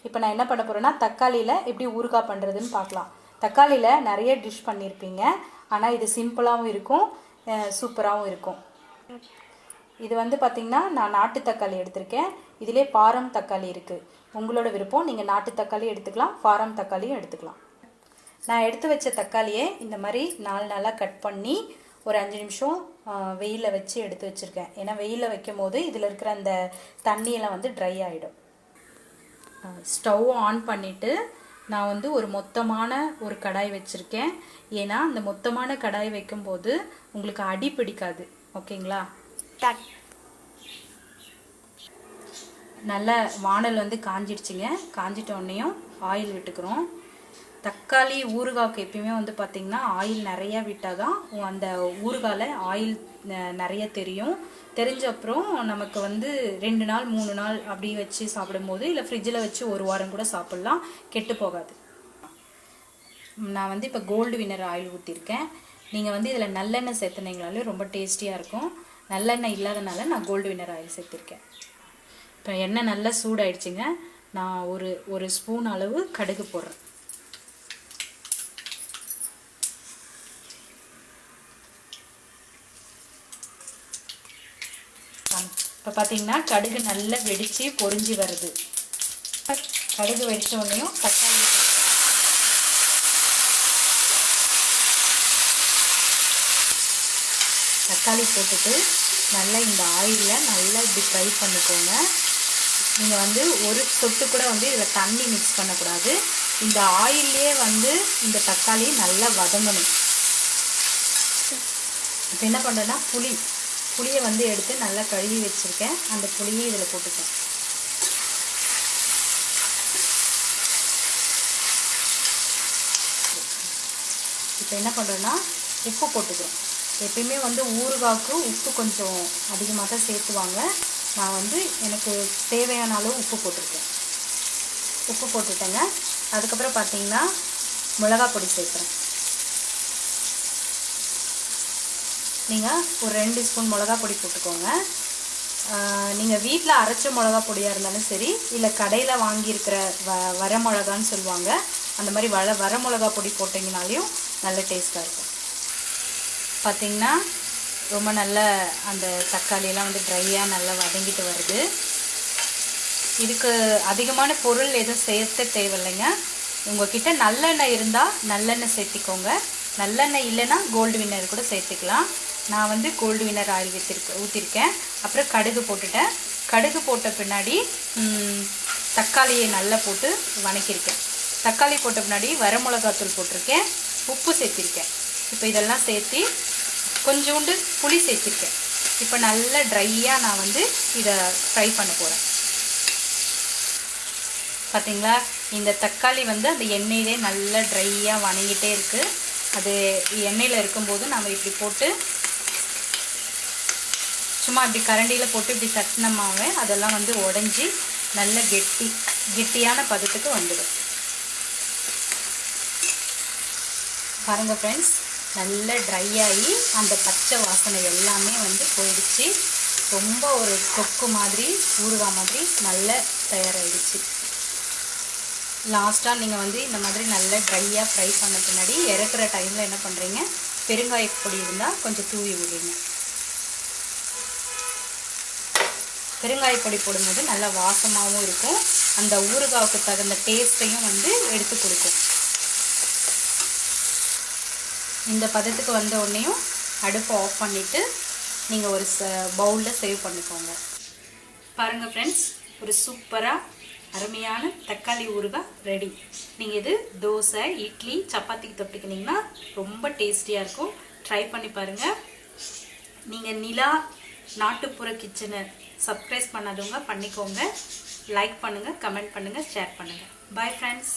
இப்போ நான் என்ன பண்ண போகிறேன்னா தக்காளியில் எப்படி ஊறுகாய் பண்ணுறதுன்னு பார்க்கலாம். தக்காளியில் நிறைய டிஷ் பண்ணியிருப்பீங்க, ஆனால் இது சிம்பிளாகவும் இருக்கும், சூப்பராகவும் இருக்கும். இது வந்து பார்த்திங்கன்னா நான் நாட்டு தக்காளி எடுத்திருக்கேன். இதிலே ஃபாரம் தக்காளி இருக்குது. உங்களோட விருப்பம், நீங்கள் நாட்டு தக்காளி எடுத்துக்கலாம், ஃபாரம் தக்காளியும் எடுத்துக்கலாம். நான் எடுத்து வச்ச தக்காளியை இந்த மாதிரி 4 நாளாக கட் பண்ணி ஒரு 5 நிமிஷம் வெயிலில் வச்சு எடுத்து வச்சுருக்கேன். ஏன்னா வெயிலில் வைக்கும் போது இதில் இருக்கிற அந்த தண்ணியெல்லாம் வந்து ட்ரை ஆகிடும். ஸ்டவ் ஆன் பண்ணிவிட்டு நான் வந்து ஒரு மொத்தமான ஒரு கடாய் வச்சுருக்கேன். ஏன்னா அந்த மொத்தமான கடாய் வைக்கும்போது உங்களுக்கு அடி பிடிக்காது. ஓகேங்களா? நல்ல வானல் வந்து காஞ்சிடுச்சுங்க. காஞ்சிட்டோன்னையும் ஆயில் விட்டுக்கிறோம். தக்காளி ஊறுகாய்க்கு எப்பயுமே வந்து பார்த்திங்கன்னா ஆயில் நிறையா விட்டால் தான் அந்த ஊறுகாயில் ஆயில் நிறைய தெரியும். தெரிஞ்ச அப்புறம் நமக்கு வந்து 2 நாள் 3 நாள் அப்படி வச்சு சாப்பிடும்போது, இல்லை ஃப்ரிட்ஜில் வச்சு 1 வாரம் கூட சாப்பிட்லாம், கெட்டு போகாது. நான் வந்து இப்போ கோல்டு வின்னர் ஆயில் ஊற்றிருக்கேன். நீங்கள் வந்து இதில் நல்லெண்ணெய் சேர்த்துனீங்களாலே ரொம்ப டேஸ்டியாக இருக்கும். நல்லெண்ணெய் இல்லாதனால நான் கோல்டு வின்னர் ஆயில் சேர்த்துருக்கேன். இப்போ எண்ணெய் நல்லா சூடாயிடுச்சுங்க. நான் ஒரு ஸ்பூன் அளவு கடுகு போடுறேன். இப்போ பார்த்தீங்கன்னா கடுகு நல்லா வெடித்து பொரிஞ்சு வருது. கடுகு வெடித்த உடனேயும் தக்காளி போட்டுட்டு நல்லா இந்த ஆயிலில் நல்லா இப்படி ஃப்ரை பண்ணிக்கோங்க. நீங்கள் வந்து ஒரு சொட்டு கூட வந்து இதில் தண்ணி மிக்ஸ் பண்ணக்கூடாது. இந்த ஆயிலே வந்து இந்த தக்காளி நல்லா வதங்கணும். இப்போ என்ன பண்ணுறேன்னா புளியை வந்து எடுத்து நல்லா கழுவி வச்சுருக்கேன். அந்த புளியை இதில் போட்டுக்கேன். இப்போ என்ன பண்ணுறேன்னா உப்பு போட்டுக்கிறோம். எப்பயுமே வந்து ஊறுகாய்க்கு உப்பு கொஞ்சம் அதிகமாக தான் சேர்த்துவாங்க. நான் வந்து எனக்கு தேவையான அளவு உப்பு போட்டிருக்கேன். உப்பு போட்டுட்டேங்க. அதுக்கப்புறம் பார்த்தீங்கன்னா மிளகாய் பொடி சேர்க்குறேன். நீங்கள் ஒரு 2 ஸ்பூன் மிளகா பொடி போட்டுக்கோங்க. நீங்கள் வீட்டில் அரைச்ச மிளகா பொடியாக இருந்தாலும் சரி, இல்லை கடையில் வாங்கியிருக்கிற வர மிளகான்னு சொல்லுவாங்க, அந்த மாதிரி வர மிளகா பொடி போட்டிங்கனாலையும் நல்ல டேஸ்ட்டாக இருக்கும். பார்த்திங்கன்னா ரொம்ப நல்ல அந்த தக்காளியெல்லாம் வந்து ட்ரையாக நல்லா வதங்கிட்டு வருது. இதுக்கு அதிகமான பொருள் எதுவும் சேர்த்த தேவையில்லைங்க. உங்கள்கிட்ட நல்லெண்ணெய் இருந்தால் நல்லெண்ணெய் சேர்த்திக்கோங்க. நல்லெண்ணெய் இல்லைன்னா கோல்டு வின்னர் கூட சேர்த்துக்கலாம். நான் வந்து கோல்டு வின்னர் ஆயில் ஊற்றிருக்கேன். அப்புறம் கடுகு போட்டுட்டேன். கடுகு போட்ட பின்னாடி தக்காளியை நல்லா போட்டு வதக்கியிருக்கேன். தக்காளி போட்ட பின்னாடி வரமிளகாத்தூள் போட்டிருக்கேன், உப்பு சேர்த்திருக்கேன். இப்போ இதெல்லாம் சேர்த்து கொஞ்சோண்டு புளி சேர்த்திருக்கேன். இப்போ நல்லா ட்ரையாக நான் வந்து இதை ஃப்ரை பண்ண போகிறேன். பார்த்தீங்களா, இந்த தக்காளி வந்து அந்த எண்ணெயிலே நல்லா ட்ரையாக வதங்கிட்டே இருக்குது. அது எண்ணெயில் இருக்கும்போது நம்ம இப்படி போட்டு சும்மா இப்படி கரண்டியில் போட்டு இப்படி தட்டினமாவே அதெல்லாம் வந்து உடஞ்சி நல்ல கெட்டியான பதத்துக்கு வந்துடும். பாருங்கள் ஃப்ரெண்ட்ஸ், நல்ல ட்ரை ஆகி அந்த பச்சை வாசனை எல்லாமே வந்து போயிடுச்சு. ரொம்ப ஒரு கொக்கு மாதிரி ஊறுகாய் மாதிரி நல்ல தயாராகிடுச்சு. லாஸ்ட்டாக நீங்கள் வந்து இந்த மாதிரி நல்லா ட்ரையாக ஃப்ரை பண்ண பின்னாடி இறக்குற டைமில் என்ன பண்ணுறீங்க, பெருங்காய பொடி இருந்தால் கொஞ்சம் தூவி விடுங்க. பெருங்காய பொடி போடும்போது நல்லா வாசமாகவும் இருக்கும், அந்த ஊறுகாய்க்கு தகுந்த டேஸ்ட்டையும் வந்து எடுத்து கொடுக்கும். இந்த பதத்துக்கு வந்த உடனேயும் அடுப்பை ஆஃப் பண்ணிவிட்டு நீங்கள் ஒரு பவுலில் சேவ் பண்ணிக்கோங்க. பாருங்கள் ஃப்ரெண்ட்ஸ், ஒரு சூப்பராக அருமையான தக்காளி ஊறுகாய் ரெடி. நீங்கள் இது தோசை, இட்லி, சப்பாத்திக்கு தொட்டுக்கிட்டிங்கன்னா ரொம்ப டேஸ்டியாக இருக்கும். ட்ரை பண்ணி பாருங்கள். நீங்கள் நிலா நாட்டுப்புற கிச்சனை சப்ஸ்கிரைப் பண்ணாதவங்க பண்ணிக்கோங்க. லைக் பண்ணுங்கள், கமெண்ட் பண்ணுங்கள், ஷேர் பண்ணுங்கள். Bye friends.